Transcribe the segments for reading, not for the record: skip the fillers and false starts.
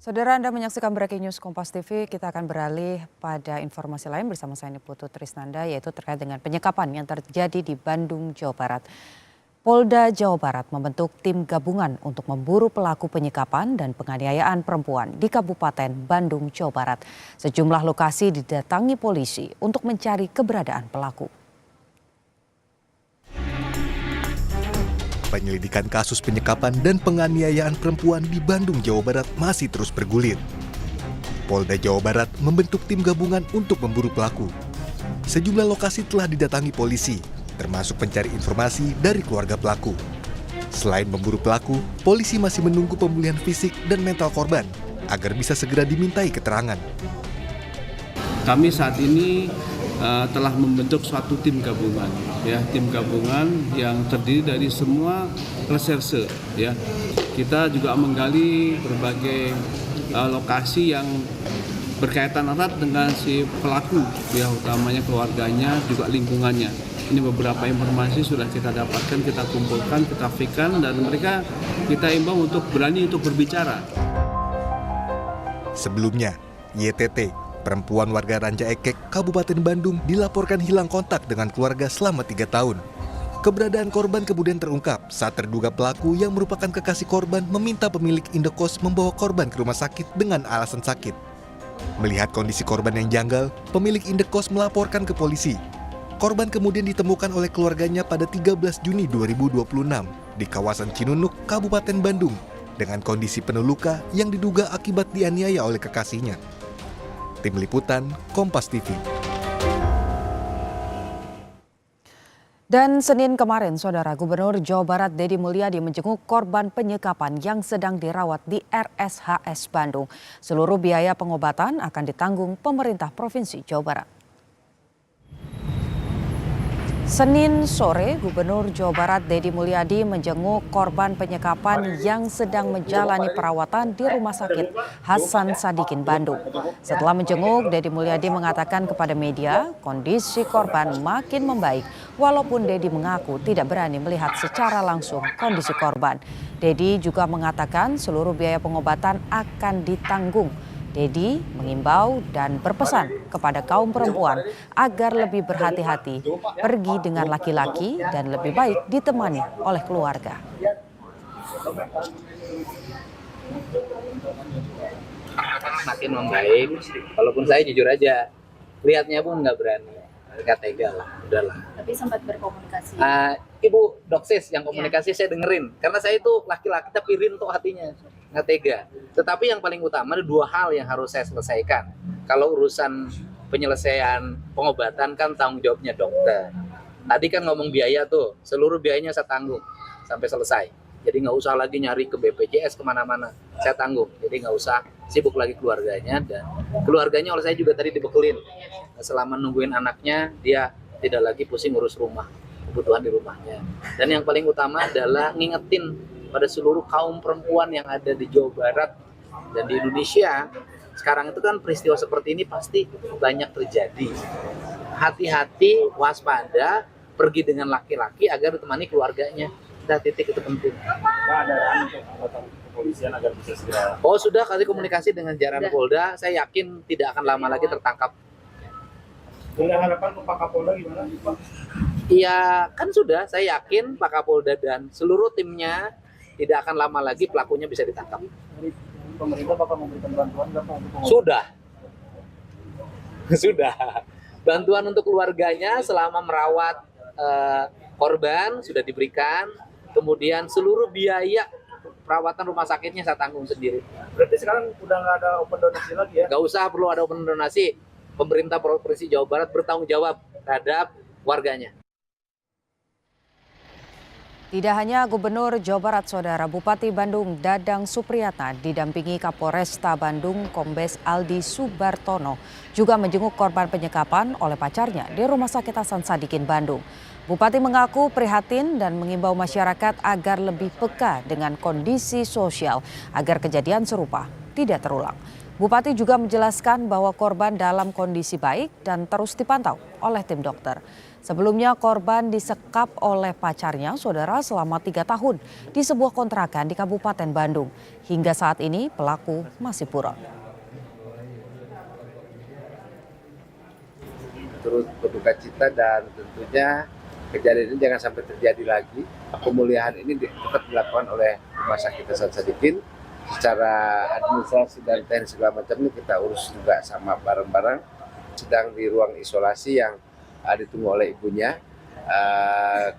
Saudara, Anda menyaksikan Breaking News Kompas TV. Kita akan beralih pada informasi lain bersama saya Putu Trisnanda, yaitu terkait dengan penyekapan yang terjadi di Bandung, Jawa Barat. Polda Jawa Barat membentuk tim gabungan untuk memburu pelaku penyekapan dan penganiayaan perempuan di Kabupaten Bandung, Jawa Barat. Sejumlah lokasi didatangi polisi untuk mencari keberadaan pelaku. Penyelidikan kasus penyekapan dan penganiayaan perempuan di Bandung, Jawa Barat masih terus bergulir. Polda Jawa Barat membentuk tim gabungan untuk memburu pelaku. Sejumlah lokasi telah didatangi polisi, termasuk mencari informasi dari keluarga pelaku. Selain memburu pelaku, polisi masih menunggu pemulihan fisik dan mental korban agar bisa segera dimintai keterangan. Kami saat ini telah membentuk suatu tim gabungan, tim gabungan yang terdiri dari semua reserse, Kita juga menggali berbagai lokasi yang berkaitan erat dengan si pelaku, utamanya keluarganya, juga lingkungannya. Ini beberapa informasi sudah kita dapatkan, kita kumpulkan, kita fikirkan, dan mereka kita imbau untuk berani untuk berbicara. Sebelumnya, YTT, perempuan warga Ranca Ekek, Kabupaten Bandung, dilaporkan hilang kontak dengan keluarga selama 3 tahun. Keberadaan korban kemudian terungkap saat terduga pelaku yang merupakan kekasih korban meminta pemilik indekos membawa korban ke rumah sakit dengan alasan sakit. Melihat kondisi korban yang janggal, pemilik indekos melaporkan ke polisi. Korban kemudian ditemukan oleh keluarganya pada 13 Juni 2026 di kawasan Cinunuk, Kabupaten Bandung, dengan kondisi penuh luka yang diduga akibat dianiaya oleh kekasihnya. Tim Liputan, Kompas TV. Dan Senin kemarin, Saudara, Gubernur Jawa Barat Deddy Mulyadi menjenguk korban penyekapan yang sedang dirawat di RSHS Bandung. Seluruh biaya pengobatan akan ditanggung pemerintah Provinsi Jawa Barat. Senin sore, Gubernur Jawa Barat Deddy Mulyadi menjenguk korban penyekapan yang sedang menjalani perawatan di Rumah Sakit Hasan Sadikin, Bandung. Setelah menjenguk, Deddy Mulyadi mengatakan kepada media kondisi korban makin membaik, walaupun Deddy mengaku tidak berani melihat secara langsung kondisi korban. Deddy juga mengatakan seluruh biaya pengobatan akan ditanggung. Deddy mengimbau dan berpesan kepada kaum perempuan agar lebih berhati-hati pergi dengan laki-laki dan lebih baik ditemani oleh keluarga. Makin membaik, walaupun saya jujur aja, lihatnya pun nggak berani, nggak tega lah, udahlah. Tapi sempat berkomunikasi. Ibu dokses yang komunikasi saya dengerin, karena saya itu laki-laki tapi rintu hatinya, nggak tega. Tetapi yang paling utama ada 2 hal yang harus saya selesaikan. Kalau urusan penyelesaian pengobatan kan tanggung jawabnya dokter. Tadi kan ngomong biaya tuh, seluruh biayanya saya tanggung sampai selesai. Jadi nggak usah lagi nyari ke BPJS kemana-mana, saya tanggung. Jadi nggak usah sibuk lagi keluarganya, dan keluarganya oleh saya juga tadi dibekelin. Selama nungguin anaknya, dia tidak lagi pusing ngurus rumah, kebutuhan di rumahnya. Dan yang paling utama adalah ngingetin pada seluruh kaum perempuan yang ada di Jawa Barat dan di Indonesia. Sekarang itu kan peristiwa seperti ini pasti banyak terjadi. Hati-hati, waspada, pergi dengan laki-laki agar ditemani keluarganya. Nah, titik itu penting. Ada untuk kepolisian agar bisa segera. Oh, sudah kasih komunikasi dengan jajaran Polda. Saya yakin tidak akan lama lagi tertangkap. Punya harapan ke Pak Kapolda gimana, Pak? Iya, kan sudah. Saya yakin Pak Kapolda dan seluruh timnya tidak akan lama lagi pelakunya bisa ditangkap. Pemerintah bakal memberikan bantuan nggak Pak? Sudah. Sudah. Bantuan untuk keluarganya selama merawat korban sudah diberikan. Kemudian seluruh biaya perawatan rumah sakitnya saya tanggung sendiri. Berarti sekarang udah nggak ada open donasi lagi ya? Nggak usah perlu ada open donasi. Pemerintah Provinsi Jawa Barat bertanggung jawab terhadap warganya. Tidak hanya Gubernur Jawa Barat, Saudara, Bupati Bandung Dadang Supriyatna didampingi Kapolresta Bandung Kombes Aldi Subartono juga menjenguk korban penyekapan oleh pacarnya di Rumah Sakit Hasan Sadikin, Bandung. Bupati mengaku prihatin dan mengimbau masyarakat agar lebih peka dengan kondisi sosial agar kejadian serupa tidak terulang. Bupati juga menjelaskan bahwa korban dalam kondisi baik dan terus dipantau oleh tim dokter. Sebelumnya korban disekap oleh pacarnya, saudara, selama 3 tahun di sebuah kontrakan di Kabupaten Bandung. Hingga saat ini pelaku masih buron. Turut berduka cita dan tentunya kejadian ini jangan sampai terjadi lagi. Pemulihan ini tetap dilakukan oleh Rumah Sakit Hasan Sadikin. Secara administrasi dan teknis segala macam ini kita urus juga sama bareng-bareng. Sedang di ruang isolasi yang ditunggu oleh ibunya.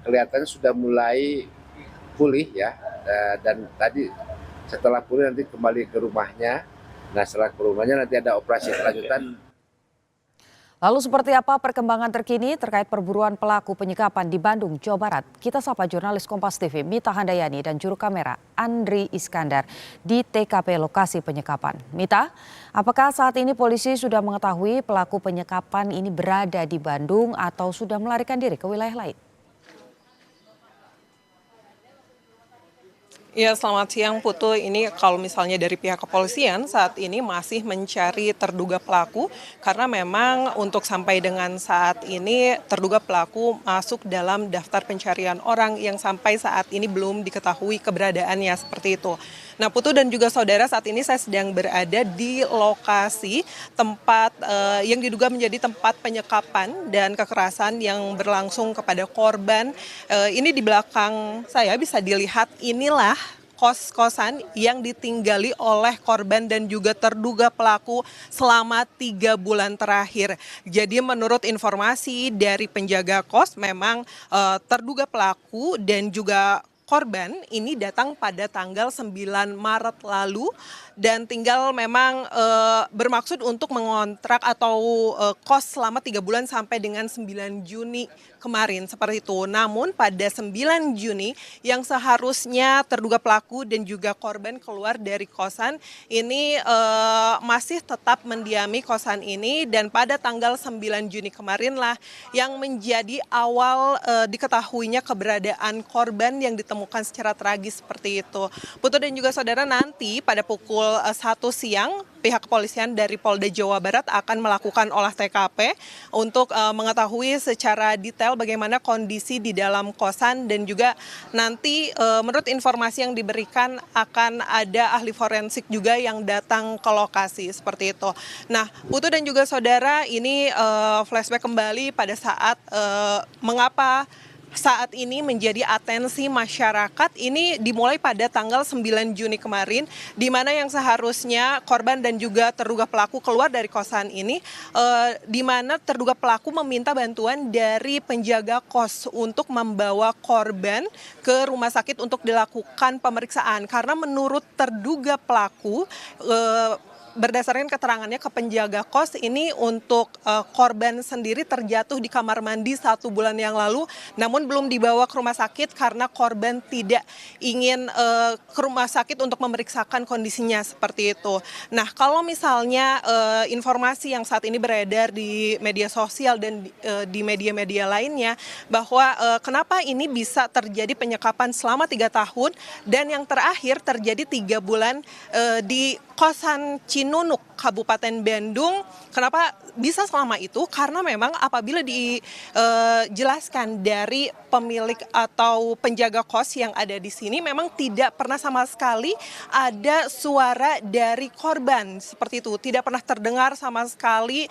Kelihatannya sudah mulai pulih ya. Dan tadi setelah pulih nanti kembali ke rumahnya. Nah setelah ke rumahnya nanti ada operasi kelanjutan. Lalu seperti apa perkembangan terkini terkait perburuan pelaku penyekapan di Bandung, Jawa Barat? Kita sapa jurnalis Kompas TV Mita Handayani dan juru kamera Andri Iskandar di TKP lokasi penyekapan. Mita, apakah saat ini polisi sudah mengetahui pelaku penyekapan ini berada di Bandung atau sudah melarikan diri ke wilayah lain? Ya, selamat siang Putu. Ini kalau misalnya dari pihak kepolisian saat ini masih mencari terduga pelaku karena memang untuk sampai dengan saat ini terduga pelaku masuk dalam daftar pencarian orang yang sampai saat ini belum diketahui keberadaannya seperti itu. Nah Putu dan juga saudara, saat ini saya sedang berada di lokasi tempat yang diduga menjadi tempat penyekapan dan kekerasan yang berlangsung kepada korban. Ini di belakang saya bisa dilihat inilah kos-kosan yang ditinggali oleh korban dan juga terduga pelaku selama 3 bulan terakhir. Jadi menurut informasi dari penjaga kos memang terduga pelaku dan juga korban ini datang pada tanggal 9 Maret lalu dan tinggal memang bermaksud untuk mengontrak atau kos selama 3 bulan sampai dengan 9 Juni kemarin seperti itu. Namun pada 9 Juni yang seharusnya terduga pelaku dan juga korban keluar dari kosan ini masih tetap mendiami kosan ini dan pada tanggal 9 Juni kemarin lah yang menjadi awal diketahuinya keberadaan korban yang ditemukan secara tragis seperti itu. Putu dan juga saudara, nanti pada pukul 1 siang pihak kepolisian dari Polda Jawa Barat akan melakukan olah TKP untuk mengetahui secara detail bagaimana kondisi di dalam kosan dan juga nanti menurut informasi yang diberikan akan ada ahli forensik juga yang datang ke lokasi seperti itu. Nah, Putu dan juga saudara, ini flashback kembali pada saat mengapa saat ini menjadi atensi masyarakat. Ini dimulai pada tanggal 9 Juni kemarin, di mana yang seharusnya korban dan juga terduga pelaku keluar dari kosan ini, di mana terduga pelaku meminta bantuan dari penjaga kos untuk membawa korban ke rumah sakit untuk dilakukan pemeriksaan. Karena menurut terduga pelaku, berdasarkan keterangannya ke penjaga kos ini untuk korban sendiri terjatuh di kamar mandi 1 bulan yang lalu, namun belum dibawa ke rumah sakit karena korban tidak ingin ke rumah sakit untuk memeriksakan kondisinya seperti itu. Nah, kalau misalnya informasi yang saat ini beredar di media sosial dan di media-media lainnya bahwa kenapa ini bisa terjadi penyekapan selama 3 tahun dan yang terakhir terjadi 3 bulan di kosan Cinunuk, Kabupaten Bandung. Kenapa bisa selama itu? Karena memang apabila dijelaskan dari pemilik atau penjaga kos yang ada di sini, memang tidak pernah sama sekali ada suara dari korban seperti itu. Tidak pernah terdengar sama sekali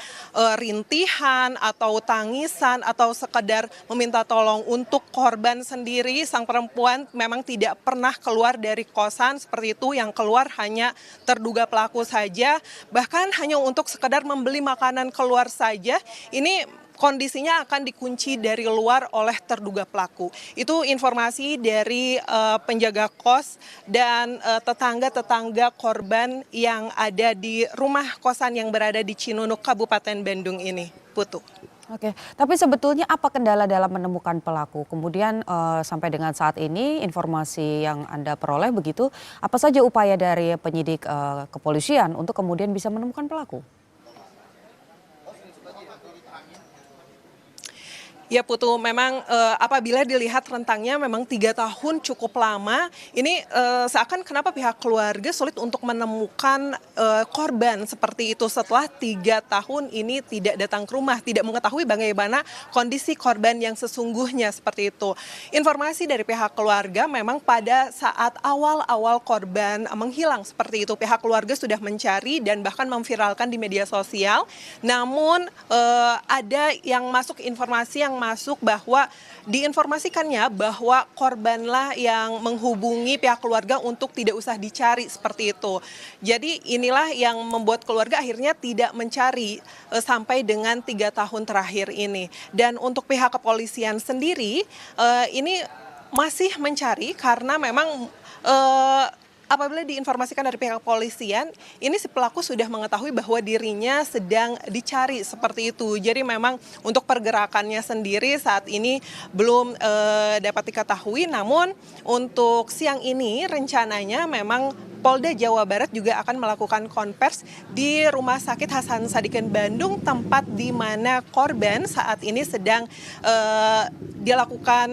rintihan atau tangisan atau sekedar meminta tolong untuk korban sendiri. Sang perempuan memang tidak pernah keluar dari kosan seperti itu. Yang keluar hanya terduga pelaku saja, bahkan hanya untuk sekedar membeli makanan keluar saja. Ini kondisinya akan dikunci dari luar oleh terduga pelaku. Itu informasi dari penjaga kos dan tetangga-tetangga korban yang ada di rumah kosan yang berada di Cinunuk, Kabupaten Bandung ini. Putu. Oke, tapi sebetulnya apa kendala dalam menemukan pelaku? Kemudian sampai dengan saat ini informasi yang Anda peroleh begitu, apa saja upaya dari penyidik kepolisian untuk kemudian bisa menemukan pelaku? Ya Putu, memang apabila dilihat rentangnya memang 3 tahun cukup lama, ini seakan kenapa pihak keluarga sulit untuk menemukan korban seperti itu setelah 3 tahun ini tidak datang ke rumah, tidak mengetahui bagaimana kondisi korban yang sesungguhnya seperti itu. Informasi dari pihak keluarga memang pada saat awal-awal korban menghilang seperti itu, pihak keluarga sudah mencari dan bahkan memviralkan di media sosial, namun ada yang masuk informasi yang masuk bahwa diinformasikannya bahwa korbanlah yang menghubungi pihak keluarga untuk tidak usah dicari seperti itu. Jadi inilah yang membuat keluarga akhirnya tidak mencari sampai dengan 3 tahun terakhir ini. Dan untuk pihak kepolisian sendiri ini masih mencari karena memang apabila diinformasikan dari pihak kepolisian, ini si pelaku sudah mengetahui bahwa dirinya sedang dicari seperti itu. Jadi memang untuk pergerakannya sendiri saat ini belum dapat diketahui. Namun untuk siang ini rencananya memang Polda Jawa Barat juga akan melakukan konvers di Rumah Sakit Hasan Sadikin Bandung, tempat di mana korban saat ini sedang dilakukan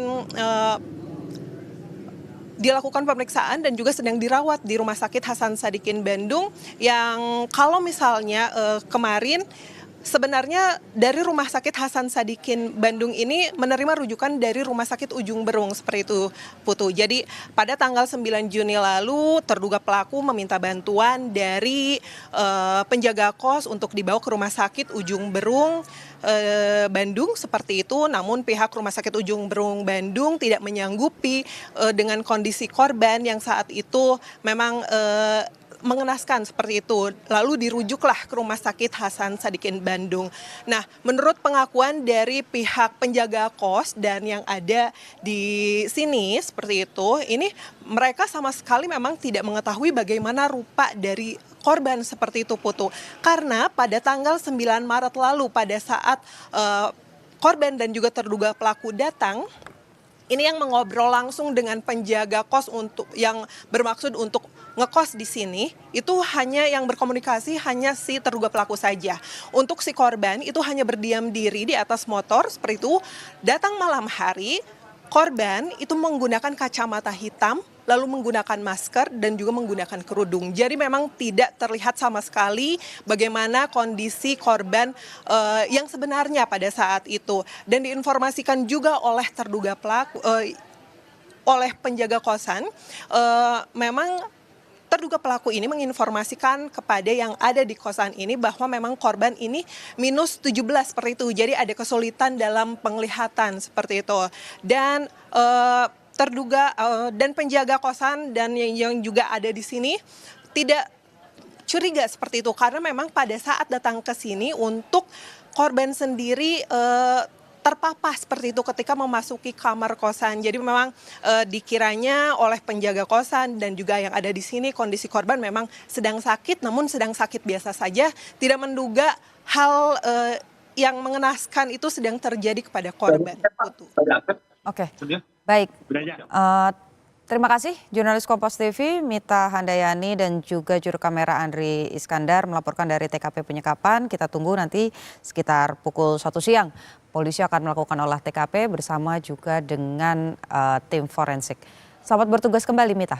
pemeriksaan dan juga sedang dirawat di Rumah Sakit Hasan Sadikin Bandung, yang kalau misalnya kemarin sebenarnya dari Rumah Sakit Hasan Sadikin Bandung ini menerima rujukan dari Rumah Sakit Ujung Berung seperti itu, Putu. Jadi pada tanggal 9 Juni lalu terduga pelaku meminta bantuan dari penjaga kos untuk dibawa ke Rumah Sakit Ujung Berung Bandung seperti itu, namun pihak Rumah Sakit Ujung Berung Bandung tidak menyanggupi dengan kondisi korban yang saat itu memang mengenaskan seperti itu. Lalu dirujuklah ke Rumah Sakit Hasan Sadikin Bandung. Nah, menurut pengakuan dari pihak penjaga kos dan yang ada di sini seperti itu, ini mereka sama sekali memang tidak mengetahui bagaimana rupa dari korban seperti itu, Putu. Karena pada tanggal 9 Maret lalu pada saat korban dan juga terduga pelaku datang, ini yang mengobrol langsung dengan penjaga kos untuk yang bermaksud untuk ngekos di sini, itu hanya yang berkomunikasi hanya si terduga pelaku saja. Untuk si korban itu hanya berdiam diri di atas motor seperti itu. Datang malam hari, korban itu menggunakan kacamata hitam, lalu menggunakan masker dan juga menggunakan kerudung. Jadi memang tidak terlihat sama sekali bagaimana kondisi korban yang sebenarnya pada saat itu. Dan diinformasikan juga oleh terduga pelaku, oleh penjaga kosan, memang terduga pelaku ini menginformasikan kepada yang ada di kosan ini bahwa memang korban ini minus 17 seperti itu. Jadi ada kesulitan dalam penglihatan seperti itu. Dan terduga dan penjaga kosan dan yang juga ada di sini tidak curiga seperti itu, karena memang pada saat datang ke sini untuk korban sendiri terpapar seperti itu ketika memasuki kamar kosan. Jadi memang dikiranya oleh penjaga kosan dan juga yang ada di sini kondisi korban memang sedang sakit, namun sedang sakit biasa saja, tidak menduga hal yang mengenaskan itu sedang terjadi kepada korban. Oke, baik. Terima kasih jurnalis Kompas TV Mita Handayani dan juga juru kamera Andri Iskandar melaporkan dari TKP penyekapan. Kita tunggu nanti sekitar pukul 1 siang. Polisi akan melakukan olah TKP bersama juga dengan tim forensik. Selamat bertugas kembali, Mita.